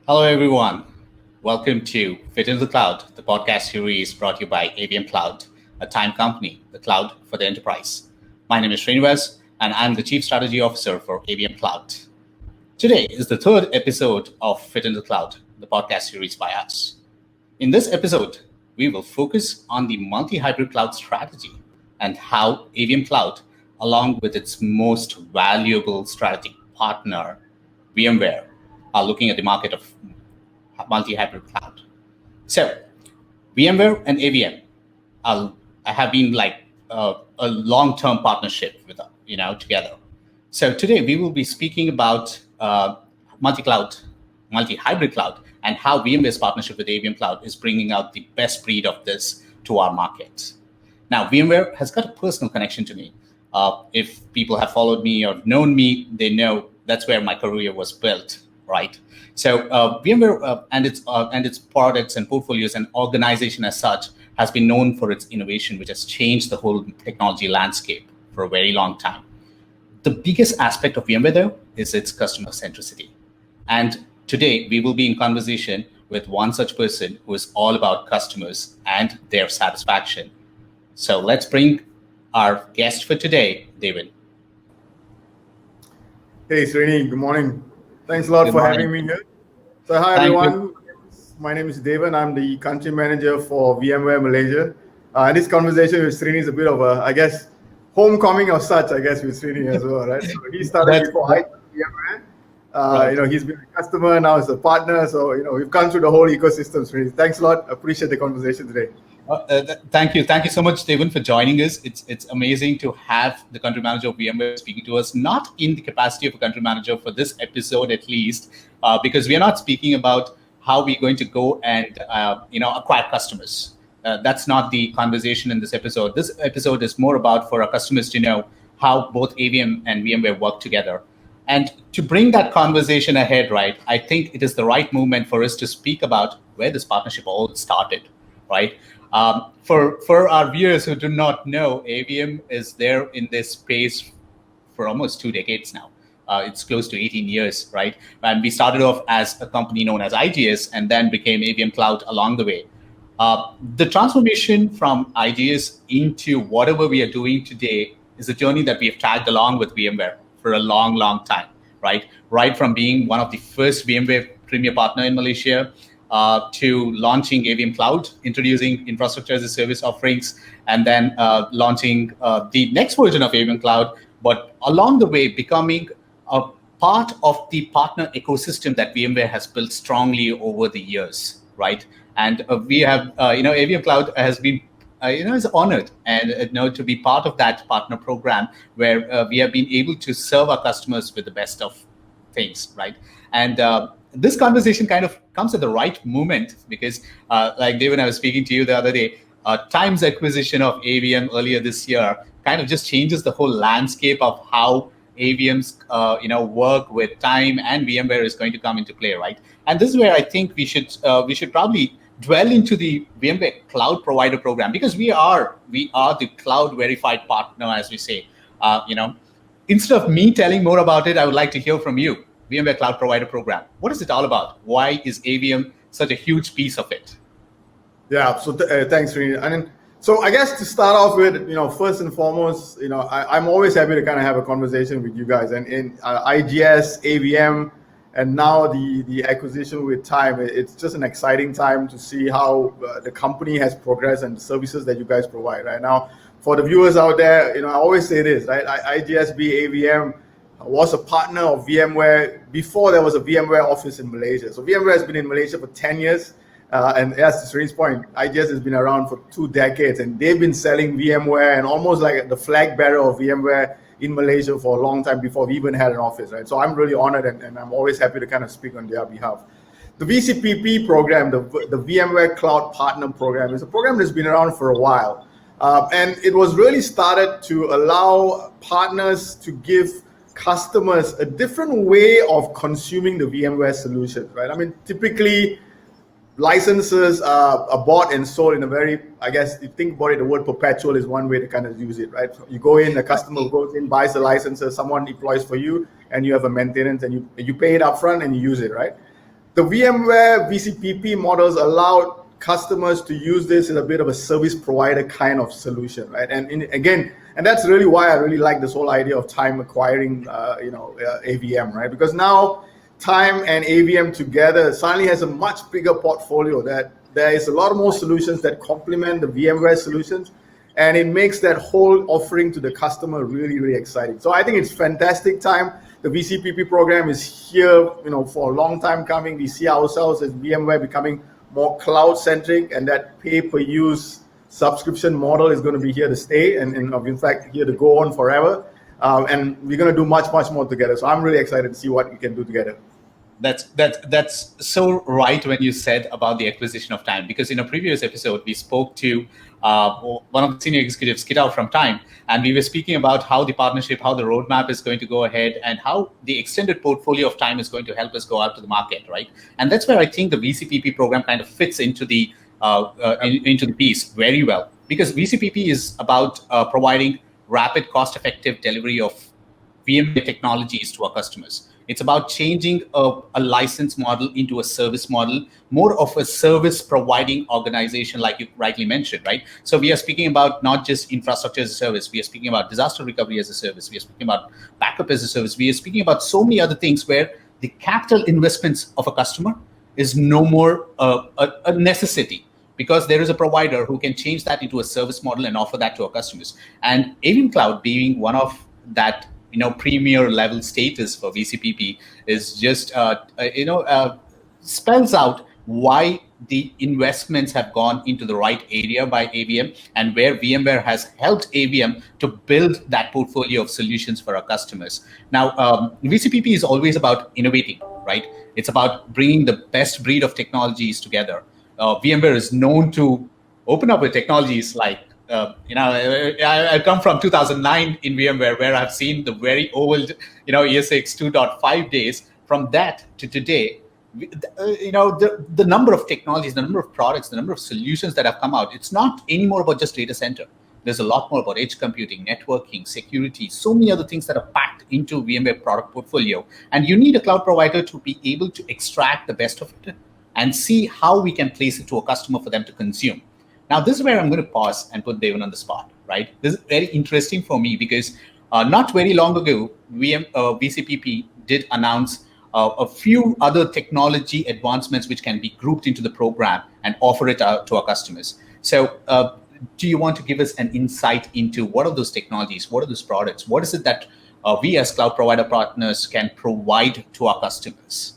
Hello, everyone. Welcome to Fit into the Cloud, the podcast series brought to you by AVM Cloud, a time company, the cloud for the enterprise. My name is Srinivas, and I'm the Chief Strategy Officer for AVM Cloud. Today is the third episode of Fit into the Cloud, the podcast series by us. In this episode, we will focus on the multi-hybrid cloud strategy and how AVM Cloud, along with its most valuable strategic partner, VMware, are looking at the market of multi-hybrid cloud. So, VMware and AVM are, have been like a long-term partnership with together. So today we will be speaking about multi-cloud, multi-hybrid cloud, and how VMware's partnership with AVM Cloud is bringing out the best breed of this to our market. Now, VMware has got a personal connection to me. If people have followed me or known me, they know that's where my career was built, right? So VMware and its products and portfolios and organization as such has been known for its innovation, which has changed the whole technology landscape for a very long time. The biggest aspect of VMware, though, is its customer centricity. And today we will be in conversation with one such person who is all about customers and their satisfaction. So let's bring our guest for today, David. Hey, Srini, good morning. Thanks a lot for having me here. So hi, everyone. My name is David. I'm the country manager for VMware Malaysia. And this conversation with Srini is a bit of a, I guess, homecoming of such, I guess, with Srini as well, right? So he started before I joined VMware. Right. He's been a customer, now he's a partner. So, we've gone through the whole ecosystem, Srini. Thanks a lot. Appreciate the conversation today. Thank you so much, David, for joining us. It's amazing to have the country manager of VMware speaking to us, not in the capacity of a country manager for this episode at least, because we are not speaking about how we're going to go and acquire customers. That's not the conversation in this episode. This episode is more about for our customers to know how both AVM and VMware work together. And to bring that conversation ahead, right, I think it is the right moment for us to speak about where this partnership all started, right? For our viewers who do not know, AVM is there in this space for almost 2 decades now. It's close to 18 years, right? And we started off as a company known as IGS and then became AVM Cloud along the way. The transformation from IGS into whatever we are doing today is a journey that we have tagged along with VMware for a long, long time, right? Right from being one of the first VMware premier partner in Malaysia, to launching AVM Cloud, introducing infrastructure as a service offerings, and then launching the next version of AVM Cloud, but along the way becoming a part of the partner ecosystem that VMware has built strongly over the years, right? And we have, AVM Cloud has been, is honored and to be part of that partner program where we have been able to serve our customers with the best of things, right? And this conversation kind of comes at the right moment because, like David, I was speaking to you the other day, Time's acquisition of AVM earlier this year kind of just changes the whole landscape of how AVM's work with Time and VMware is going to come into play, right? And this is where I think we should probably dwell into the VMware Cloud Provider Program because we are the cloud verified partner, as we say. Instead of me telling more about it, I would like to hear from you. VMware Cloud Provider Program. What is it all about? Why is AVM such a huge piece of it? Yeah, so thanks, Srini. And so I guess to start off with, first and foremost, I'm always happy to kind of have a conversation with you guys. And in IGS, AVM, and now the acquisition with Time, it's just an exciting time to see how the company has progressed and the services that you guys provide right now. For the viewers out there, I always say this, right? IGSB, AVM, was a partner of VMware before there was a VMware office in Malaysia. So VMware has been in Malaysia for 10 years. And as to Srini's point, IGS has been around for 2 decades and they've been selling VMware and almost like the flag bearer of VMware in Malaysia for a long time before we even had an office, right? So I'm really honored and I'm always happy to kind of speak on their behalf. The VCPP program, the VMware Cloud Partner Program, is a program that's been around for a while. And it was really started to allow partners to give customers a different way of consuming the VMware solutions, right? I mean, typically licenses are bought and sold in a very, I guess, you think about it, the word perpetual is one way to kind of use it, right? So you go in, the customer goes in, buys the licenses, someone deploys for you, and you have a maintenance, and you pay it upfront and you use it, right? the VMware VCPP models allowed customers to use this as a bit of a service provider kind of solution, right? And that's really why I really like this whole idea of time acquiring, AVM, right? Because now time and AVM together suddenly has a much bigger portfolio, that there is a lot more solutions that complement the VMware solutions, and it makes that whole offering to the customer really, really exciting. So I think it's fantastic time. The VCPP program is here, for a long time coming. We see ourselves as VMware becoming more cloud-centric, and that pay-per-use subscription model is going to be here to stay, and in fact here to go on forever. And we're going to do much, much more together. So I'm really excited to see what we can do together. That's so right when you said about the acquisition of time, because in a previous episode we spoke to one of the senior executives, Kitao from Time, and we were speaking about how the partnership, how the roadmap is going to go ahead, and how the extended portfolio of Time is going to help us go out to the market, right? And that's where I think the VCPP program kind of fits into the piece very well, because VCPP is about providing rapid, cost-effective delivery of VMware technologies to our customers. It's about changing a license model into a service model, more of a service providing organization, like you rightly mentioned, right? So we are speaking about not just infrastructure as a service. We are speaking about disaster recovery as a service. We are speaking about backup as a service. We are speaking about so many other things where the capital investments of a customer is no more a necessity, because there is a provider who can change that into a service model and offer that to our customers. And AVM Cloud being one of that premier level status for VCPP is just spells out why the investments have gone into the right area by AVM, and where VMware has helped AVM to build that portfolio of solutions for our customers. Now, VCPP is always about innovating, right? It's about bringing the best breed of technologies together. VMware is known to open up with technologies like, I come from 2009 in VMware, where I've seen the very old, ESX 2.5 days. From that to today, the number of technologies, the number of products, the number of solutions that have come out, it's not anymore about just data center. There's a lot more about edge computing, networking, security, so many other things that are packed into VMware product portfolio. And you need a cloud provider to be able to extract the best of it and see how we can place it to a customer for them to consume. Now, this is where I'm going to pause and put Devan on the spot, right? This is very interesting for me, because not very long ago, VCPP did announce a few other technology advancements which can be grouped into the program and offer it out to our customers. So do you want to give us an insight into what are those technologies, what are those products, what is it that we as cloud provider partners can provide to our customers?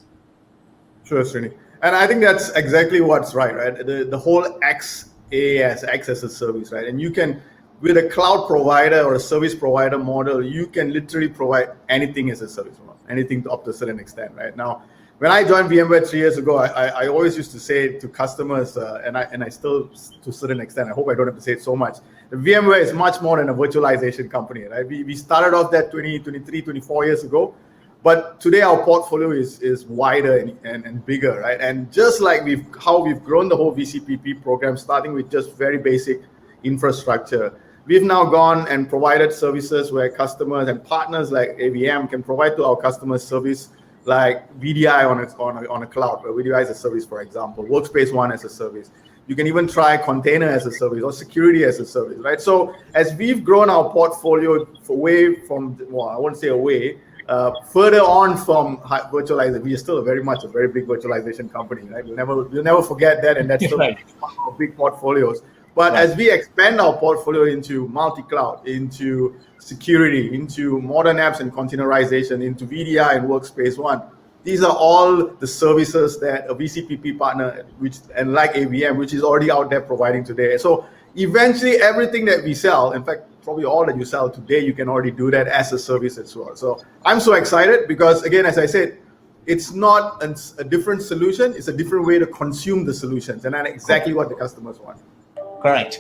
Sure, Srini. And I think that's exactly what's right? The whole XaaS, X as a service, right? And you can, with a cloud provider or a service provider model, you can literally provide anything as a service model, anything up to a certain extent, right? Now, when I joined VMware 3 years ago, I always used to say to customers, and I still, to a certain extent, I hope I don't have to say it so much, the VMware is much more than a virtualization company, right? We started off that 23, 24 years ago, but today our portfolio is wider and bigger, right? And just like how we've grown the whole VCPP program, starting with just very basic infrastructure, we've now gone and provided services where customers and partners like AVM can provide to our customers service like VDI on a cloud, where VDI is a service, for example, Workspace ONE as a service. You can even try container as a service or security as a service, right? So as we've grown our portfolio away from, well, I won't say away, further on from virtualization, we are still very big virtualization company, right? We'll never forget that, and that's still right. One of our big portfolios. But as we expand our portfolio into multi-cloud, into security, into modern apps and containerization, into VDI and Workspace ONE, these are all the services that a VCPP partner, and like AVM, which is already out there providing today. So eventually, everything that we sell, in fact, probably all that you sell today, you can already do that as a service as well. So I'm so excited because, again, as I said, it's not a different solution; it's a different way to consume the solutions, and that's exactly what the customers want. Correct.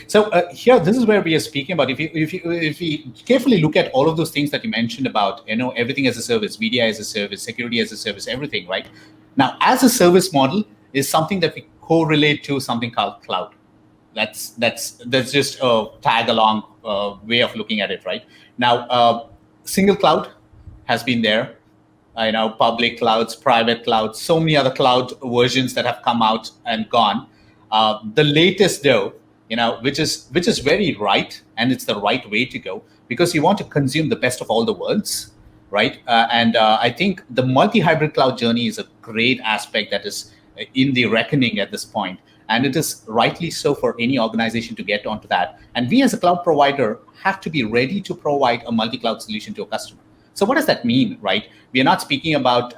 So here, this is where we are speaking about. If you carefully look at all of those things that you mentioned about, everything as a service, VDI as a service, security as a service, everything, right? Now, as a service model is something that we correlate to something called cloud. That's just a tag along way of looking at it, right? Now, single cloud has been there. public clouds, private clouds, so many other cloud versions that have come out and gone. The latest, though, which is very right, and it's the right way to go, because you want to consume the best of all the worlds, right? And I think the multi-hybrid cloud journey is a great aspect that is in the reckoning at this point. And it is rightly so for any organization to get onto that. And we as a cloud provider have to be ready to provide a multi-cloud solution to a customer. So what does that mean, right? We are not speaking about,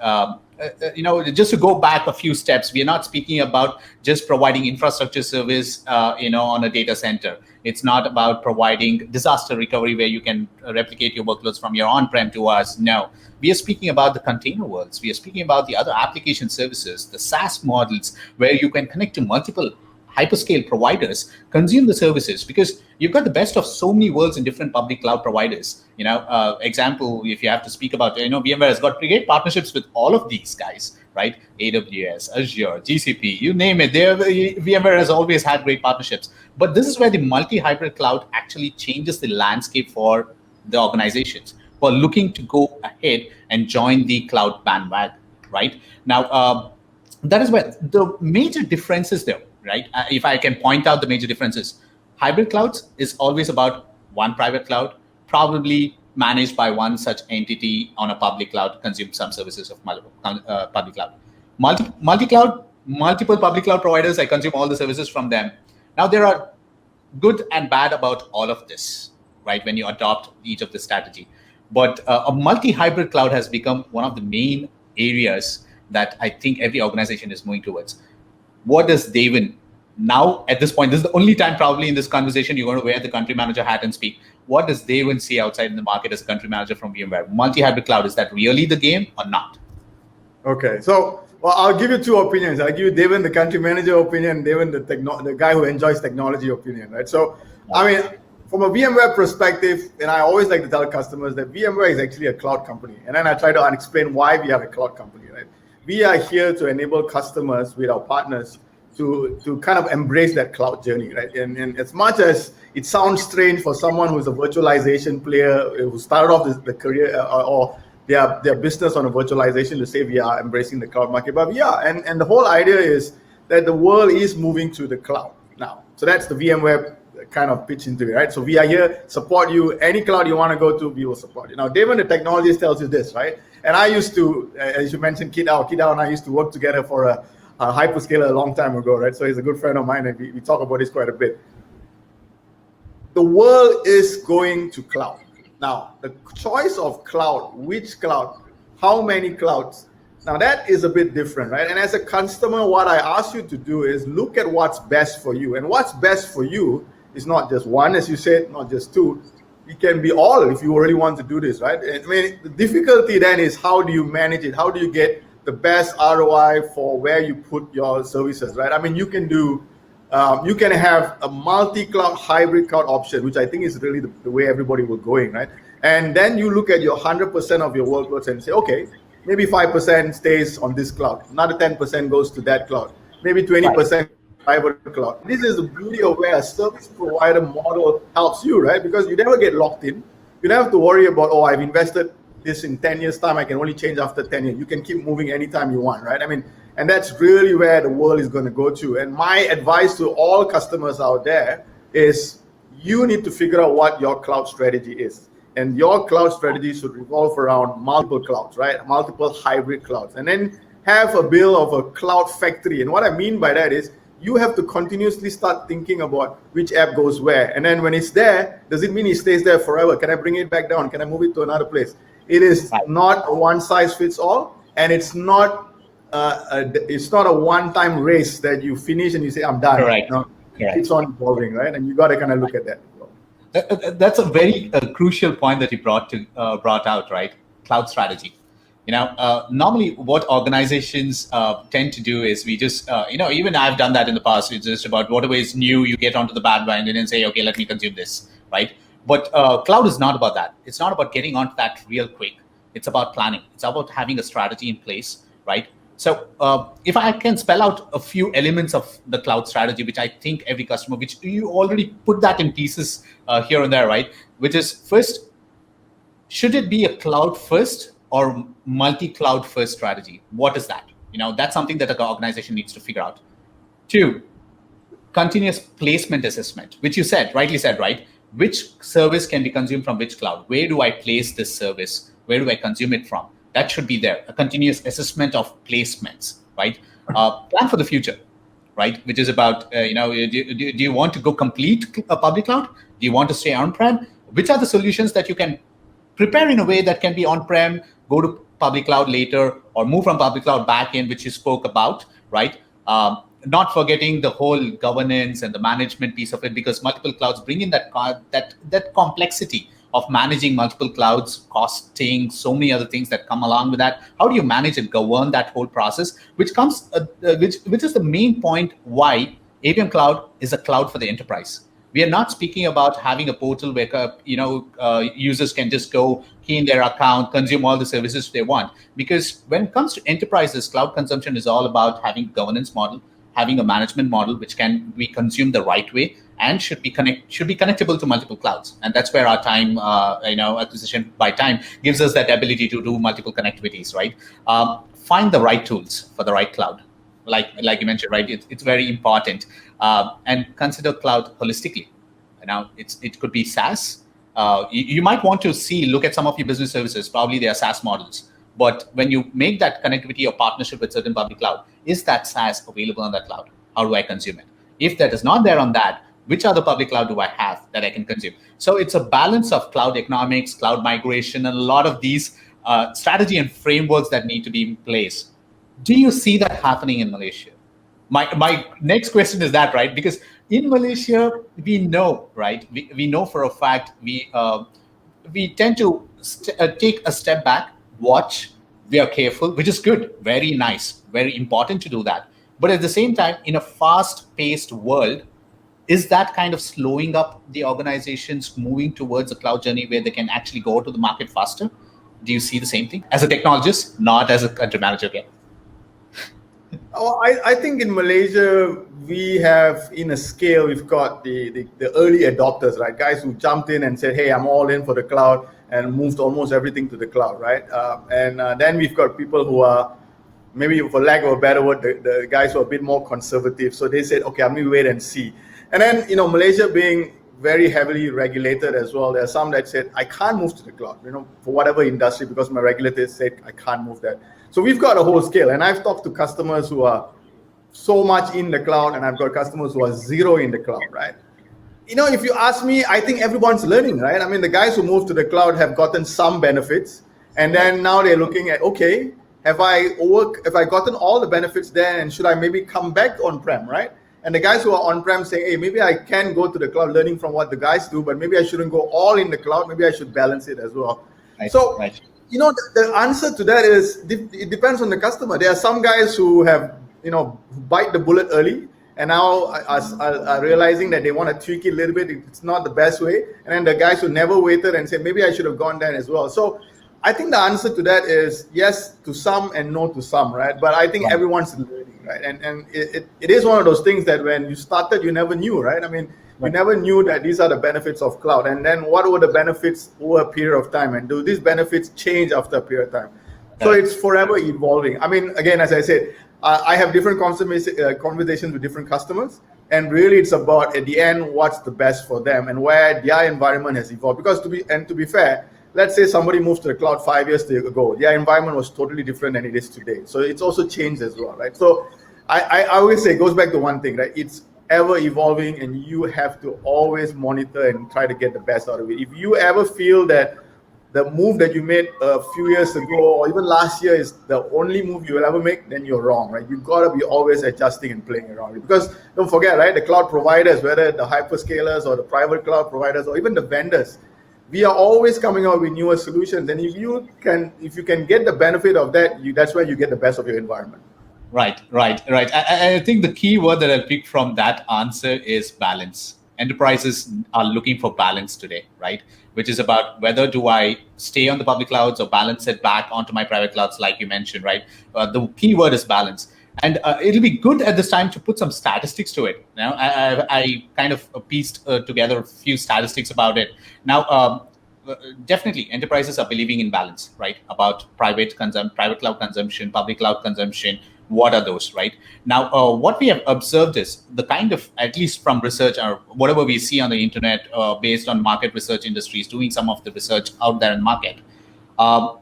just to go back a few steps, we are not speaking about just providing infrastructure service, on a data center. It's not about providing disaster recovery where you can replicate your workloads from your on-prem to us. No, we are speaking about the container worlds. We are speaking about the other application services, the SaaS models, where you can connect to multiple hyperscale providers, consume the services, because you've got the best of so many worlds in different public cloud providers. Example, if you have to speak about, VMware has got great partnerships with all of these guys, right? AWS, Azure, GCP, you name it. VMware has always had great partnerships. But this is where the multi-hybrid cloud actually changes the landscape for the organizations who are looking to go ahead and join the cloud bandwagon, right? Now, that is where the major differences there, right? If I can point out the major differences, hybrid clouds is always about one private cloud, probably managed by one such entity on a public cloud to consume some services of public cloud. Multi-cloud, multiple public cloud providers, I consume all the services from them. Now, there are good and bad about all of this, right, when you adopt each of the strategy. But a multi-hybrid cloud has become one of the main areas that I think every organization is moving towards. What does Devin, now at this point, this is the only time probably in this conversation you're going to wear the country manager hat and speak. What does Devin see outside in the market as a country manager from VMware? Multi-hybrid cloud, is that really the game or not? Okay, so I'll give you two opinions. I'll give you Devin, the country manager opinion, Devin, the guy who enjoys technology opinion, right? So, I mean, from a VMware perspective, and I always like to tell customers that VMware is actually a cloud company. And then I try to explain why we are a cloud company, right? We are here to enable customers with our partners to kind of embrace that cloud journey, right? And as much as it sounds strange for someone who's a virtualization player who started off the career or their business on a virtualization to say we are embracing the cloud market, but yeah, and the whole idea is that the world is moving to the cloud now. So that's the VMware kind of pitch into it, right? So we are here, support you. Any cloud you want to go to, we will support you. Now, David, the technologist, tells you this, right? And I used to, as you mentioned, Kidao and I used to work together for a hyperscaler a long time ago, right? So he's a good friend of mine, and we talk about this quite a bit. The world is going to cloud. Now, the choice of cloud, which cloud, how many clouds, now that is a bit different, right? And as a customer, what I ask you to do is look at what's best for you. And what's best for you is not just one, as you said, not just two. It can be all if you really want to do this, right? I mean, the difficulty then is how do you manage it? How do you get the best ROI for where you put your services, right? I mean, you can do, you can have a multi-cloud hybrid cloud option, which I think is really the way everybody will going, right? And then you look at your 100% of your workloads and say, okay, maybe 5% stays on this cloud. Another 10% goes to that cloud. Maybe 20% private cloud. This is the beauty of where a service provider model helps you, right? Because you never get locked in. You don't have to worry about, oh, I've invested this in 10 years time. I can only change after 10 years. You can keep moving anytime you want, right? I mean, and that's really where the world is going to go to. And my advice to all customers out there is you need to figure out what your cloud strategy is. And your cloud strategy should revolve around multiple clouds, right? Multiple hybrid clouds. And then have a build of a cloud factory. And what I mean by that is you have to continuously start thinking about which app goes where. And then when it's there, does it mean it stays there forever? Can I bring it back down? Can I move it to another place? It is not a one size fits all. And it's not a one-time race that you finish and you say, I'm done. Correct. No, it's on evolving, right? And you got to kind of look at that. That's a very crucial point that you brought out, right? Cloud strategy. Normally what organizations tend to do is we just, even I've done that in the past. It's just about whatever is new, you get onto the bandwagon and then say, okay, let me consume this, right? But cloud is not about that. It's not about getting onto that real quick. It's about planning. It's about having a strategy in place, right? So if I can spell out a few elements of the cloud strategy, which I think every customer, which you already put that in pieces here and there, right? Which is first, should it be a cloud first or multi-cloud first strategy? What is that? That's something that the organization needs to figure out. 2, continuous placement assessment, which you rightly said, right? Which service can be consumed from which cloud? Where do I place this service? Where do I consume it from? That should be there. A continuous assessment of placements, right? Plan for the future, right? Which is about, do you want to go complete a public cloud? Do you want to stay on-prem? Which are the solutions that you can prepare in a way that can be on-prem, go to public cloud later, or move from public cloud back in, which you spoke about, right? Not forgetting the whole governance and the management piece of it, because multiple clouds bring in that complexity of managing multiple clouds, costing, so many other things that come along with that. How do you manage and govern that whole process, which is the main point why AVM Cloud is a cloud for the enterprise. We are not speaking about having a portal where users can just go key in their account, consume all the services they want. Because when it comes to enterprises, cloud consumption is all about having a governance model, having a management model which can be consumed the right way, and should be connectable to multiple clouds. And that's where our time, acquisition by time gives us that ability to do multiple connectivities, right? Find the right tools for the right cloud. Like you mentioned, right? It's very important. And consider cloud holistically. Now, it could be SaaS. You might want to look at some of your business services. Probably they are SaaS models. But when you make that connectivity or partnership with certain public cloud, is that SaaS available on that cloud? How do I consume it? If that is not there on that, which other public cloud do I have that I can consume? So it's a balance of cloud economics, cloud migration, and a lot of these strategy and frameworks that need to be in place. Do you see that happening in Malaysia? My next question is that, right? Because in Malaysia, we know, right? We know for a fact we tend to take a step back, watch, we are careful, which is good, very nice, very important to do that. But at the same time, in a fast-paced world, is that kind of slowing up the organizations moving towards a cloud journey where they can actually go to the market faster? Do you see the same thing as a technologist, not as a country manager again? Oh, I think in Malaysia, we have, in a scale, we've got the early adopters, right? Guys who jumped in and said, hey, I'm all in for the cloud, and moved almost everything to the cloud, right? Then we've got people who are, maybe for lack of a better word, the guys who are a bit more conservative. So they said, okay, I'm going to wait and see. And then, Malaysia being very heavily regulated as well, there are some that said, I can't move to the cloud, for whatever industry, because my regulators said I can't move that. So we've got a whole scale. And I've talked to customers who are so much in the cloud, and I've got customers who are zero in the cloud, right? If you ask me, I think everyone's learning, right? I mean, the guys who moved to the cloud have gotten some benefits, and then now they're looking at, okay, have I gotten all the benefits there, and should I maybe come back on-prem, right? And the guys who are on-prem saying, hey, maybe I can go to the cloud, learning from what the guys do, but maybe I shouldn't go all in the cloud. Maybe I should balance it as well. Right. So, right. The answer to that is, it depends on the customer. There are some guys who have, bite the bullet early, and now are realizing that they want to tweak it a little bit. It's not the best way. And then the guys who never waited and said, maybe I should have gone there as well. So I think the answer to that is yes to some and no to some, right? But I think everyone's learning, right? And it is one of those things that when you started, you never knew, right? I mean, we never knew that these are the benefits of cloud. And then what were the benefits over a period of time? And do these benefits change after a period of time? So it's forever evolving. I mean, again, as I said, I have different conversations with different customers. And really, it's about, at the end, what's the best for them and where their environment has evolved. Because to be fair, let's say somebody moved to the cloud 5 years ago. Their environment was totally different than it is today. So it's also changed as well, right? So I always say, it goes back to one thing, right? It's ever evolving, and you have to always monitor and try to get the best out of it. If you ever feel that the move that you made a few years ago or even last year is the only move you will ever make, then you're wrong, right? You've got to be always adjusting and playing around it. Because don't forget, right, the cloud providers, whether the hyperscalers or the private cloud providers or even the vendors, we are always coming out with newer solutions. And if you can get the benefit of that, that's where you get the best of your environment. Right. I think the key word that I picked from that answer is balance. Enterprises are looking for balance today, right? Which is about whether do I stay on the public clouds or balance it back onto my private clouds, like you mentioned, right? The key word is balance. And it'll be good at this time to put some statistics to it. I kind of pieced together a few statistics about it. Now, definitely enterprises are believing in balance, right? About private cloud consumption, public cloud consumption. What are those, right? Now, what we have observed is the kind of, at least from research or whatever we see on the internet, based on market research industries doing some of the research out there in market. Uh,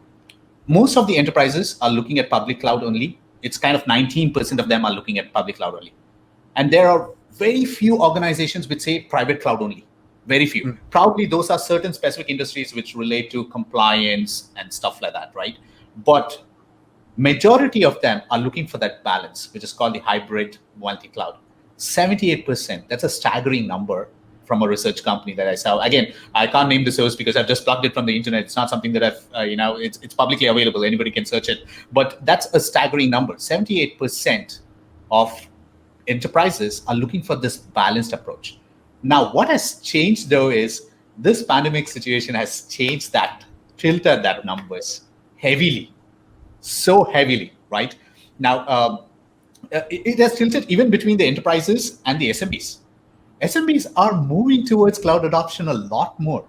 Most of the enterprises are looking at public cloud only. It's kind of 19% of them are looking at public cloud only. And there are very few organizations which say private cloud only. Very few. Probably those are certain specific industries which relate to compliance and stuff like that, right? But majority of them are looking for that balance, which is called the hybrid multi-cloud. 78%, that's a staggering number from a research company that I saw. Again, I can't name the source because I've just plugged it from the internet. It's not something that I've, it's publicly available. Anybody can search it. But that's a staggering number. 78% of enterprises are looking for this balanced approach. Now, what has changed though is this pandemic situation has changed that, tilted that numbers heavily, so heavily, right? Now, it has tilted even between the enterprises and the SMBs. SMBs are moving towards cloud adoption a lot more.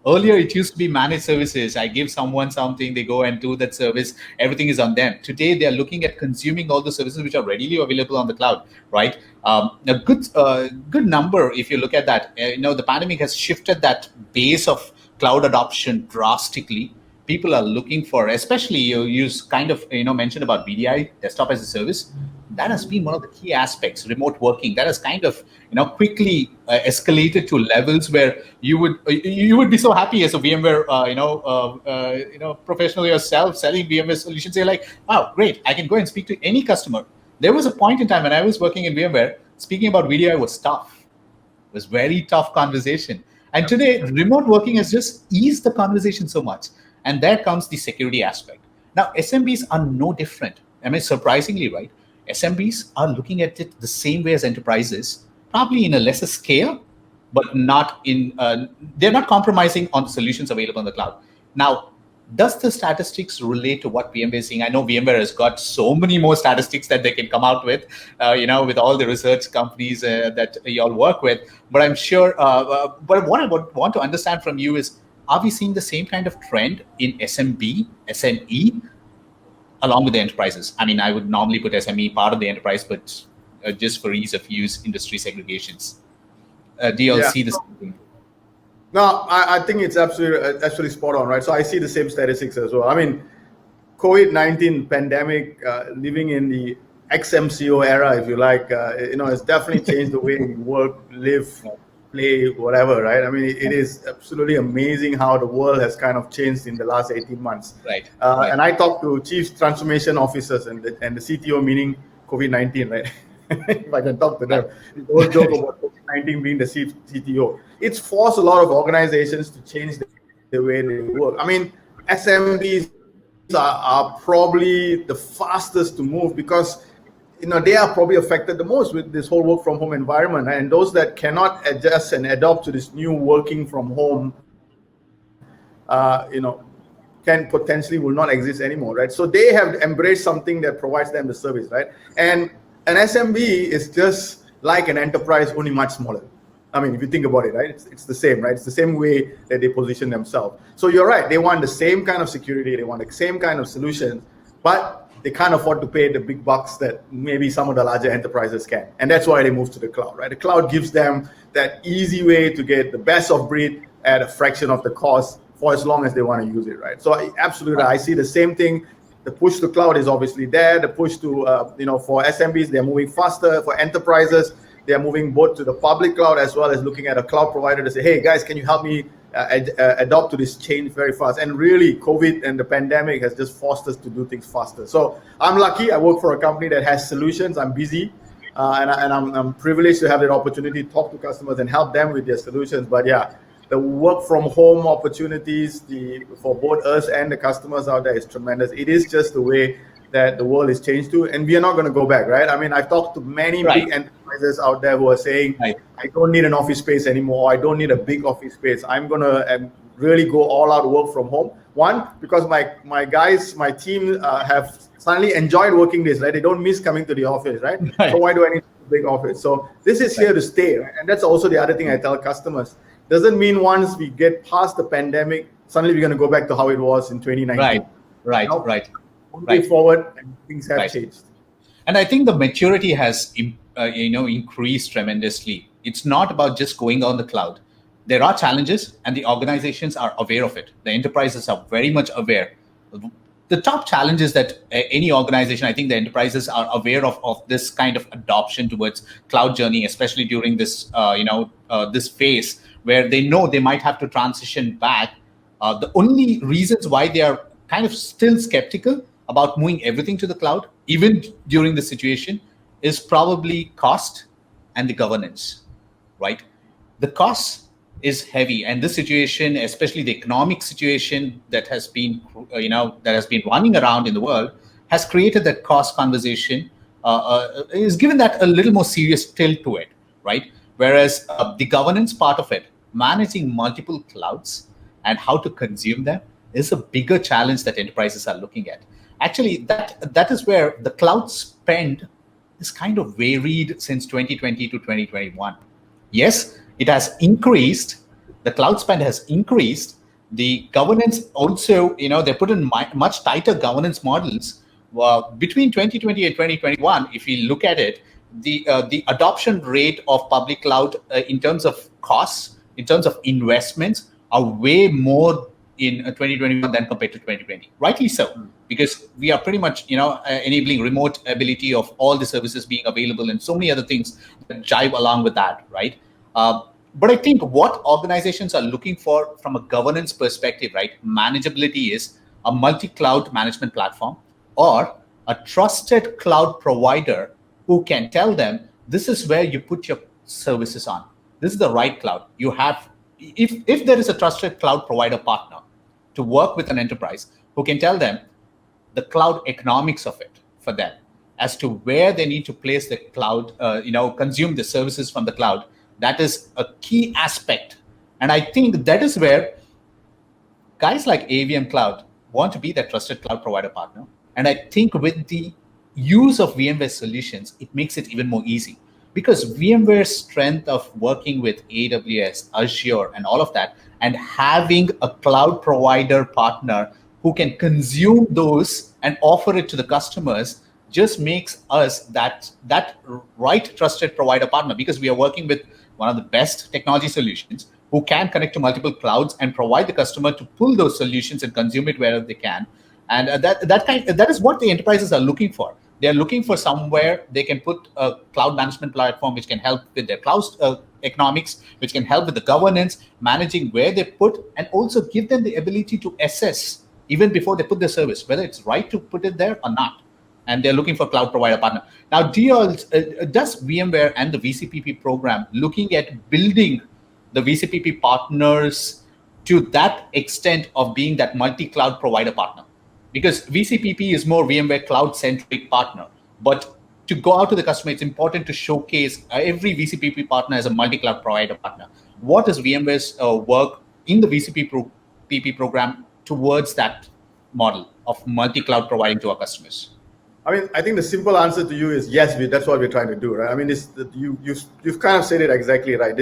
Earlier, it used to be managed services. I give someone something, they go and do that service. Everything is on them. Today, they are looking at consuming all the services which are readily available on the cloud, right? A good number, if you look at that, the pandemic has shifted that base of cloud adoption drastically. People are looking for, especially you kind of mentioned about VDI, desktop as a service. That has been one of the key aspects. Remote working, that has kind of quickly escalated to levels where you would be so happy as a VMware professional yourself selling VMware solutions. You're like, wow, great! I can go and speak to any customer. There was a point in time when I was working in VMware, speaking about VDI was tough. It was very tough conversation. And today, remote working has just eased the conversation so much. And there comes the security aspect. Now, SMBs are no different. I mean, surprisingly, right? SMBs are looking at it the same way as enterprises, probably in a lesser scale, but not in. They're not compromising on the solutions available in the cloud. Now, does the statistics relate to what VMware is seeing? I know VMware has got so many more statistics that they can come out with, with all the research companies that you all work with. But I'm sure. But what I want to understand from you is, are we seeing the same kind of trend in SMB, SME, along with the enterprises? I mean, I would normally put SME part of the enterprise, but just for ease of use, industry segregations. Do you all see the same thing? No, I think it's absolutely spot on, right? So I see the same statistics as well. I mean, COVID-19 pandemic, living in the XMCO era, if you like, it's definitely changed the way we work, live, play, whatever, right? I mean, it is absolutely amazing how the world has kind of changed in the last 18 months. Right. And I talked to chief transformation officers and the CTO, meaning COVID-19, right? If I can talk to them. The whole joke about COVID-19 being the CTO. It's forced a lot of organizations to change the way they work. I mean, SMBs are probably the fastest to move because they are probably affected the most with this whole work from home environment, and those that cannot adjust and adopt to this new working from home, can potentially will not exist anymore, right? So they have embraced something that provides them the service, right? And an SMB is just like an enterprise, only much smaller. I mean, if you think about it, right? It's the same, right? It's the same way that they position themselves. So you're right. They want the same kind of security. They want the same kind of solutions, but they can't afford to pay the big bucks that maybe some of the larger enterprises can. And that's why they move to the cloud, right? The cloud gives them that easy way to get the best of breed at a fraction of the cost for as long as they want to use it, right? So absolutely, I see the same thing. The push to cloud is obviously there. The push to, for SMBs, they're moving faster. For enterprises, they're moving both to the public cloud as well as looking at a cloud provider to say, hey, guys, can you help me adopt to this change very fast? And really, COVID and the pandemic has just forced us to do things faster. So I'm lucky. I work for a company that has solutions. I'm busy. And I'm privileged to have that opportunity to talk to customers and help them with their solutions. But yeah, the work from home opportunities for both us and the customers out there is tremendous. It is just the way that the world is changed to, and we are not going to go back, right? I mean, I've talked to many big enterprises out there who are saying, I don't need an office space anymore. I don't need a big office space. I'm going to really go all out work from home. One, because my guys, my team have suddenly enjoyed working this, right? They don't miss coming to the office, right? So why do I need a big office? So this is here to stay, right? And that's also the other thing I tell customers. Doesn't mean once we get past the pandemic, suddenly we're going to go back to how it was in 2019. Right. Moving forward, and things have changed. And I think the maturity has increased tremendously. It's not about just going on the cloud. There are challenges, and the organizations are aware of it. The enterprises are very much aware. The top challenge is that any organization, I think the enterprises are aware of this kind of adoption towards cloud journey, especially during this this phase where they know they might have to transition back. The only reasons why they are kind of still skeptical about moving everything to the cloud, even during the situation, is probably cost and the governance, right? The cost is heavy, and this situation, especially the economic situation that has been, that has been running around in the world, has created that cost conversation. Is given that a little more serious tilt to it, right? Whereas the governance part of it, managing multiple clouds and how to consume them, is a bigger challenge that enterprises are looking at. Actually, that is where the cloud spend is kind of varied since 2020 to 2021. Yes, it has increased. The cloud spend has increased. The governance also, they put in much tighter governance models. Between 2020 and 2021, if we look at it, the adoption rate of public cloud in terms of costs, in terms of investments, are way more in 2021 than compared to 2020. Rightly so, because we are pretty much enabling remote ability of all the services being available and so many other things that jive along with that, right? But I think what organizations are looking for from a governance perspective, right, manageability, is a multi-cloud management platform or a trusted cloud provider who can tell them this is where you put your services on. This is the right cloud. You have, if there is a trusted cloud provider partner to work with an enterprise who can tell them the cloud economics of it for them as to where they need to place the cloud, consume the services from the cloud, that is a key aspect. And I think that is where guys like AVM Cloud want to be that trusted cloud provider partner. And I think with the use of VMware solutions, it makes it even more easy, because VMware's strength of working with AWS, Azure, and all of that, and having a cloud provider partner who can consume those and offer it to the customers, just makes us that right trusted provider partner, because we are working with one of the best technology solutions who can connect to multiple clouds and provide the customer to pull those solutions and consume it wherever they can. And that is what the enterprises are looking for. They are looking for somewhere they can put a cloud management platform which can help with their cloud economics, which can help with the governance, managing where they put, and also give them the ability to assess even before they put the service, whether it's right to put it there or not. And they're looking for cloud provider partner. Now, does VMware and the VCPP program looking at building the VCPP partners to that extent of being that multi-cloud provider partner? Because VCPP is more VMware cloud-centric partner. But to go out to the customer, it's important to showcase every VCPP partner as a multi-cloud provider partner. What is VMware's work in the VCPP program towards that model of multi-cloud providing to our customers? I mean, I think the simple answer to you is yes. That's what we're trying to do, right? I mean, you've kind of said it exactly right.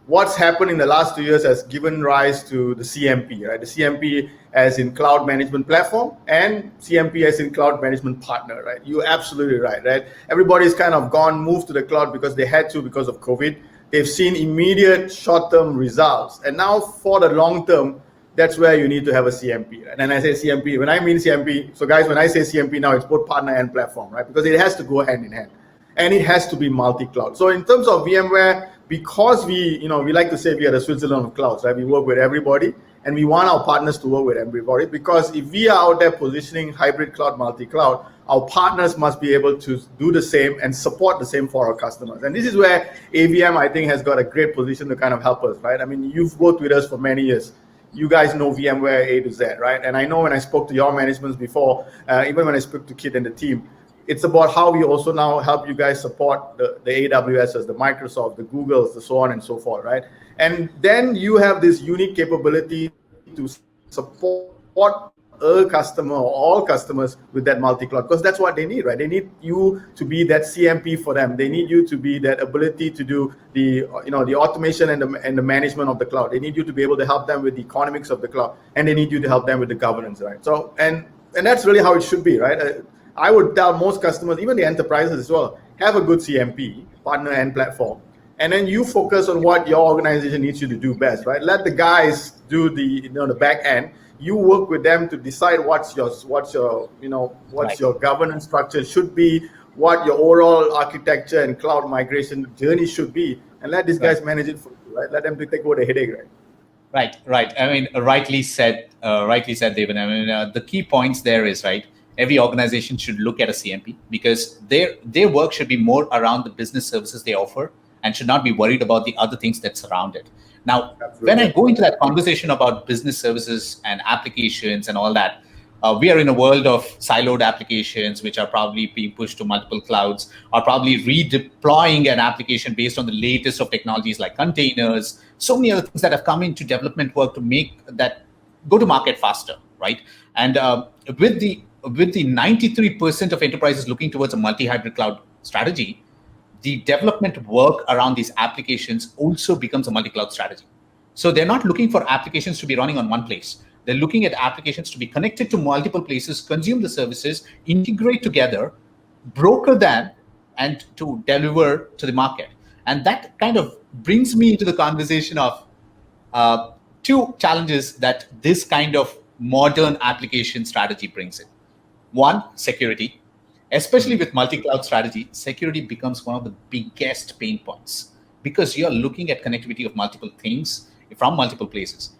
What's happened in the last 2 years has given rise to the CMP, right? The CMP as in cloud management platform, and CMP as in cloud management partner, right? You're absolutely right, right? Everybody's kind of moved to the cloud because they had to because of COVID. They've seen immediate short-term results, and now for the long term, that's where you need to have a CMP. Right? And I say CMP, when I mean CMP, so guys, when I say CMP now, it's both partner and platform, right? Because it has to go hand in hand, and it has to be multi-cloud. So in terms of VMware, because we like to say we are the Switzerland of clouds, right? We work with everybody, and we want our partners to work with everybody, because if we are out there positioning hybrid cloud, multi-cloud, our partners must be able to do the same and support the same for our customers. And this is where AVM, I think, has got a great position to kind of help us, right? I mean, you've worked with us for many years. You guys know VMware A to Z, right? And I know when I spoke to your managements before, even when I spoke to Kit and the team, it's about how we also now help you guys support the AWSs, the Microsoft, the Googles, the so on and so forth, right? And then you have this unique capability to support a customer or all customers with that multi-cloud, because that's what they need, right? They need you to be that CMP for them. They need you to be that ability to do the the automation and the management of the cloud. They need you to be able to help them with the economics of the cloud, and they need you to help them with the governance, right? So and that's really how it should be, right? I would tell most customers, even the enterprises as well, have a good CMP, partner and platform, and then you focus on what your organization needs you to do best, right? Let the guys do the the back end. You work with them to decide what's your Right. your governance structure should be, what your overall architecture and cloud migration journey should be, and let these Right. guys manage it for you, right? Let them take over the headache, right? Right, right. I mean, rightly said, David. I mean, the key points there is right. Every organization should look at a CMP because their work should be more around the business services they offer and should not be worried about the other things that surround it. Now, when I go into that conversation about business services and applications and all that, we are in a world of siloed applications, which are probably being pushed to multiple clouds, or probably redeploying an application based on the latest of technologies like containers, so many other things that have come into development work to make that go to market faster, right? And with the 93% of enterprises looking towards a multi-hybrid cloud strategy, the development work around these applications also becomes a multi-cloud strategy. So they're not looking for applications to be running on one place. They're looking at applications to be connected to multiple places, consume the services, integrate together, broker them, and to deliver to the market. And that kind of brings me into the conversation of two challenges that this kind of modern application strategy brings in. One, security. Especially with multi-cloud strategy, security becomes one of the biggest pain points because you're looking at connectivity of multiple things from multiple places.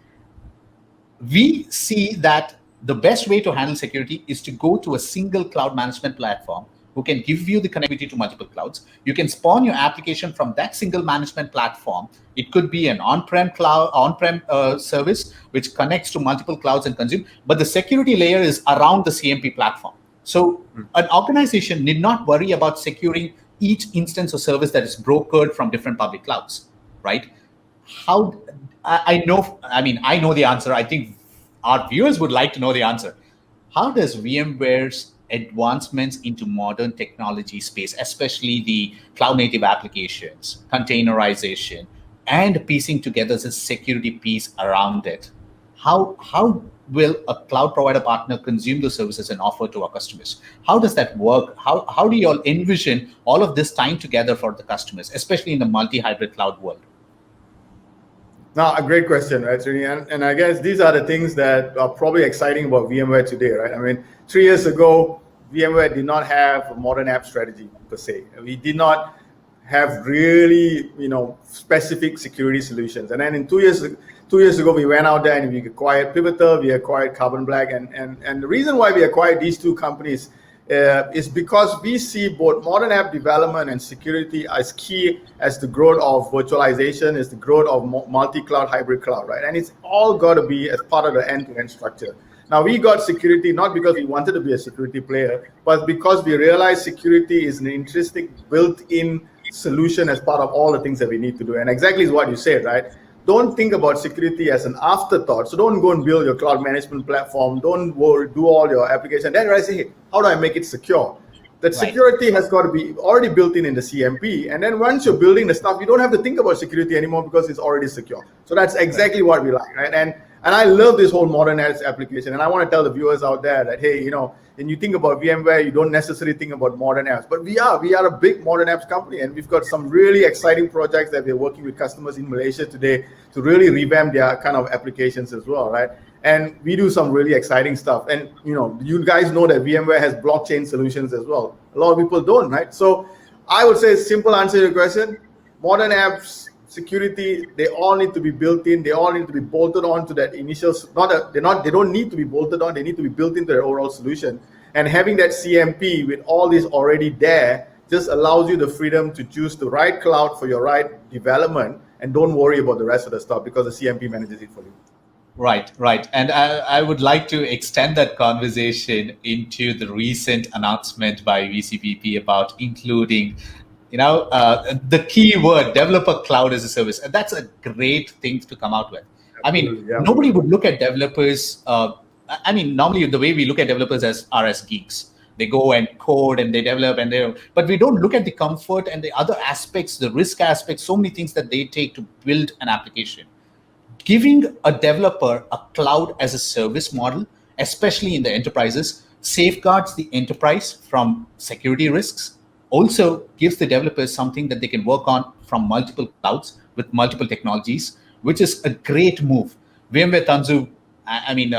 We see that the best way to handle security is to go to a single cloud management platform who can give you the connectivity to multiple clouds. You can spawn your application from that single management platform. It could be an on-prem cloud, service which connects to multiple clouds and consume, but the security layer is around the CMP platform. So an organization need not worry about securing each instance or service that is brokered from different public clouds, right? How I know, I mean, I know the answer. I think our viewers would like to know the answer. How does VMware's advancements into modern technology space, especially the cloud native applications, containerization, and piecing together the security piece around it, how will a cloud provider partner consume the services and offer to our customers? How does that work? How do you all envision all of this time together for the customers, especially in the multi-hybrid cloud world? Now, a great question, right, Srini? And I guess these are the things that are probably exciting about VMware today, right? I mean, 3 years ago, VMware did not have a modern app strategy per se. We did not have really, specific security solutions. And then in 2 years ago, we went out there and we acquired Pivotal, we acquired Carbon Black, and the reason why we acquired these two companies is because we see both modern app development and security as key as the growth of virtualization, is the growth of multi-cloud, hybrid cloud, right? And it's all got to be as part of the end-to-end structure. Now, we got security not because we wanted to be a security player, but because we realized security is an interesting built-in solution as part of all the things that we need to do. And exactly is what you said, right? Don't think about security as an afterthought. So don't go and build your cloud management platform. Don't do all your application. Then I say, hey, how do I make it secure? That security has got to be already built in the CMP. And then once you're building the stuff, you don't have to think about security anymore because it's already secure. So that's exactly what we like, right? And I love this whole modern apps application. And I want to tell the viewers out there that, hey, when you think about VMware, you don't necessarily think about modern apps. But we are a big modern apps company. And we've got some really exciting projects that we're working with customers in Malaysia today to really revamp their kind of applications as well, right? And we do some really exciting stuff. And, you guys know that VMware has blockchain solutions as well. A lot of people don't, right? So I would say simple answer to your question, modern apps, security, they all need to be built in. They all need to be bolted on to that initial, they don't need to be bolted on. They need to be built into their overall solution. And having that CMP with all this already there just allows you the freedom to choose the right cloud for your right development and don't worry about the rest of the stuff because the CMP manages it for you. Right. And I would like to extend that conversation into the recent announcement by VCPP about including the key word, developer cloud as a service. And that's a great thing to come out with. I mean, nobody would look at developers I mean, normally the way we look at developers as geeks. They go and code and they develop but we don't look at the comfort and the other aspects, the risk aspects, so many things that they take to build an application. Giving a developer a cloud as a service model, especially in the enterprises, safeguards the enterprise from security risks, also gives the developers something that they can work on from multiple clouds with multiple technologies, which is a great move. VMware Tanzu, I mean,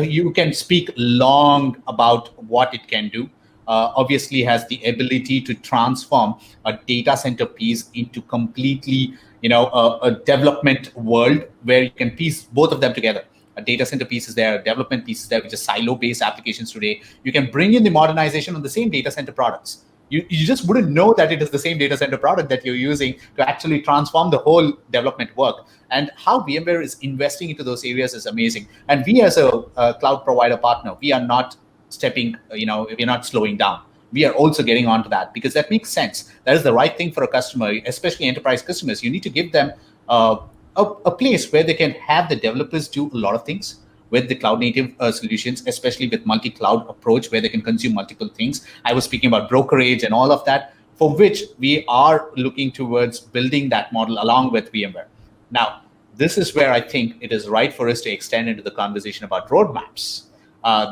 you can speak long about what it can do. Obviously has the ability to transform a data center piece into completely, a development world where you can piece both of them together. A data center piece is there, a development piece is there, which is silo-based applications today. You can bring in the modernization on the same data center products. You just wouldn't know that it is the same data center product that you're using to actually transform the whole development work. And how VMware is investing into those areas is amazing. And we as a cloud provider partner, we are not we're not slowing down. We are also getting onto that because that makes sense. That is the right thing for a customer, especially enterprise customers. You need to give them a place where they can have the developers do a lot of things with the cloud native solutions, especially with multi-cloud approach where they can consume multiple things. I was speaking about brokerage and all of that, for which we are looking towards building that model along with VMware. Now, this is where I think it is right for us to extend into the conversation about roadmaps.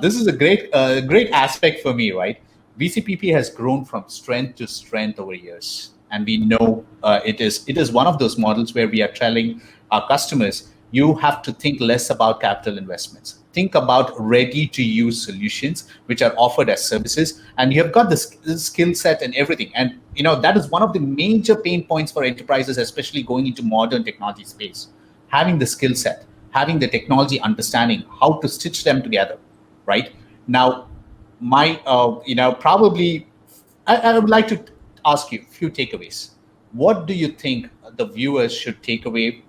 This is a great aspect for me, right? VCPP has grown from strength to strength over years. And we know it is one of those models where we are telling our customers, you have to think less about capital investments. Think about ready-to-use solutions, which are offered as services, and you have got the skill set and everything. And that is one of the major pain points for enterprises, especially going into modern technology space. Having the skill set, having the technology understanding, how to stitch them together, right? Now, my, probably, I would like to ask you a few takeaways. What do you think the viewers should take away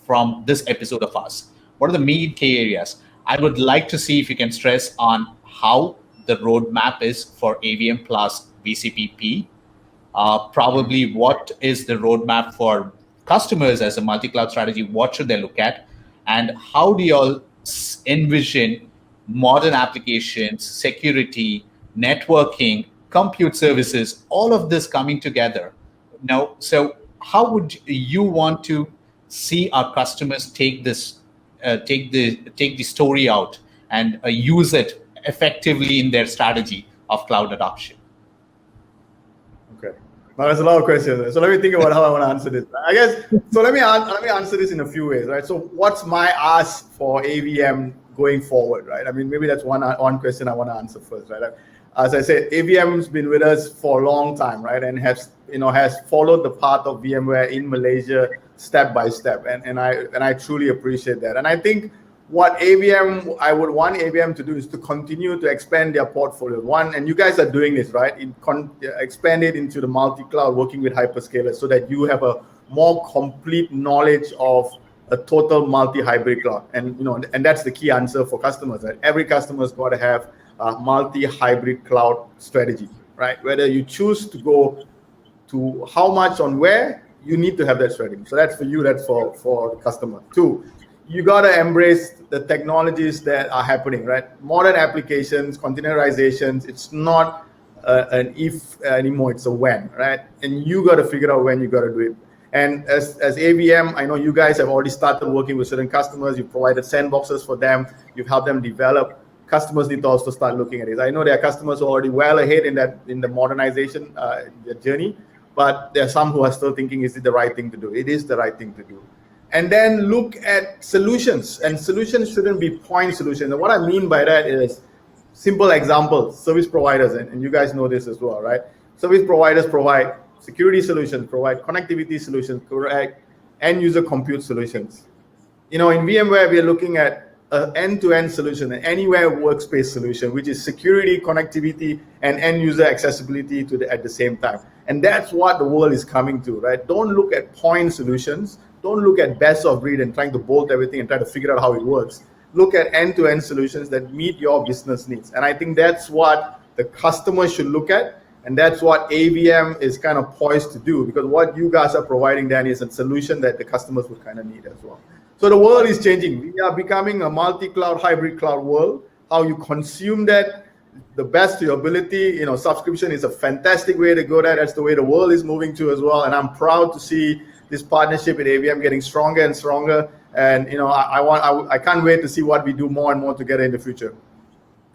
from this episode of us? What are the main key areas? I would like to see if you can stress on how the roadmap is for AVM plus VCPP. Probably what is the roadmap for customers as a multi-cloud strategy? What should they look at? And how do you all envision modern applications, security, networking, compute services, all of this coming together? Now, so how would you want to see our customers take this, take the story out and use it effectively in their strategy of cloud adoption? Okay, now there's a lot of questions. So let me think about how I want to answer this. I guess so. Let me answer this in a few ways, right? So what's my ask for AVM going forward, right? I mean, maybe that's one question I want to answer first, right? As I said, AVM's been with us for a long time, right, and has followed the path of VMware in Malaysia step by step, and I truly appreciate that. And I think what I would want AVM to do is to continue to expand their portfolio. And you guys are doing this, right? Expand it into the multi-cloud, working with hyperscalers, so that you have a more complete knowledge of a total multi-hybrid cloud. And and that's the key answer for customers, right? Every customer's got to have a multi-hybrid cloud strategy, right? Whether you choose to go to how much on where, you need to have that strategy. So that's for you, that's for the customer. Two, you got to embrace the technologies that are happening, right? Modern applications, containerizations, it's not an if anymore, it's a when, right? And you got to figure out when you got to do it. And as AVM, I know you guys have already started working with certain customers. You've provided sandboxes for them. You've helped them develop. Customers need to also start looking at it. I know there are customers who are already well ahead in the modernization journey, but there are some who are still thinking, is it the right thing to do? It is the right thing to do. And then look at solutions, and solutions shouldn't be point solutions. And what I mean by that is simple examples, service providers, and you guys know this as well, right? Service providers provide security solutions, provide connectivity solutions, provide end user compute solutions. In VMware, we are looking at an end-to-end solution, an anywhere workspace solution, which is security, connectivity, and end user accessibility at the same time. And that's what the world is coming to, right? Don't look at point solutions. Don't look at best of breed and trying to bolt everything and try to figure out how it works. Look at end-to-end solutions that meet your business needs. And I think that's what the customer should look at. And that's what AVM is kind of poised to do, because what you guys are providing then is a solution that the customers would kind of need as well. So the world is changing. We are becoming a multi-cloud, hybrid cloud world. How you consume that, the best to your ability. Subscription is a fantastic way to go there. That's the way the world is moving to as well. And I'm proud to see this partnership with AVM getting stronger and stronger. And I can't wait to see what we do more and more together in the future.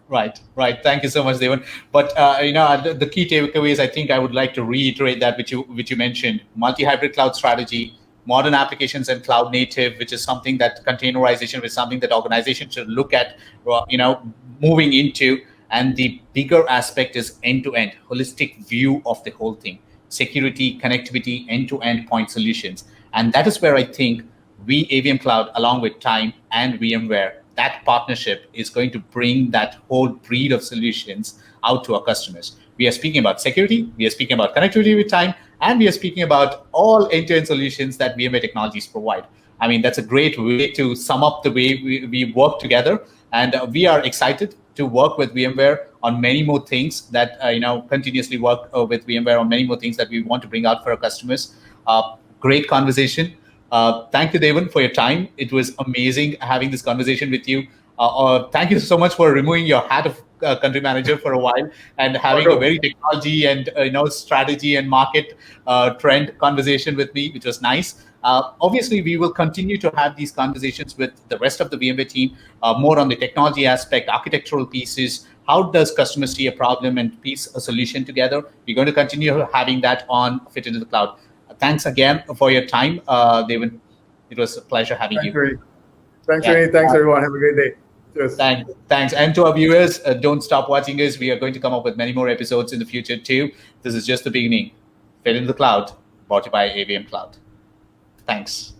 Right. Thank you so much, Devan. But the key takeaways, I think I would like to reiterate that which you mentioned: multi-hybrid cloud strategy, modern applications and cloud native, which is something that containerization is something that organizations should look at, moving into. And the bigger aspect is end-to-end, holistic view of the whole thing: security, connectivity, end-to-end point solutions. And that is where I think we, AVM Cloud, along with Time and VMware, that partnership is going to bring that whole breed of solutions out to our customers. We are speaking about security, we are speaking about connectivity with Time, and we are speaking about all end-to-end solutions that VMware technologies provide. I mean, that's a great way to sum up the way we work together. And we are excited to work with VMware on many more things that, continuously work with VMware on many more things that we want to bring out for our customers. Great conversation. Thank you, Devan, for your time. It was amazing having this conversation with you. Thank you so much for removing your hat of country manager for a while and having a very technology and strategy and market trend conversation with me, which was nice. Obviously, we will continue to have these conversations with the rest of the VMware team, more on the technology aspect, architectural pieces. How does customers see a problem and piece a solution together? We're going to continue having that on Fit into the Cloud. Thanks again for your time, Devan. It was a pleasure having you. Thanks, Rini. Thanks, everyone. Have a great day. Cheers. Thanks. And to our viewers, don't stop watching us. We are going to come up with many more episodes in the future too. This is just the beginning. Fit into the Cloud, brought to you by AVM Cloud. Thanks.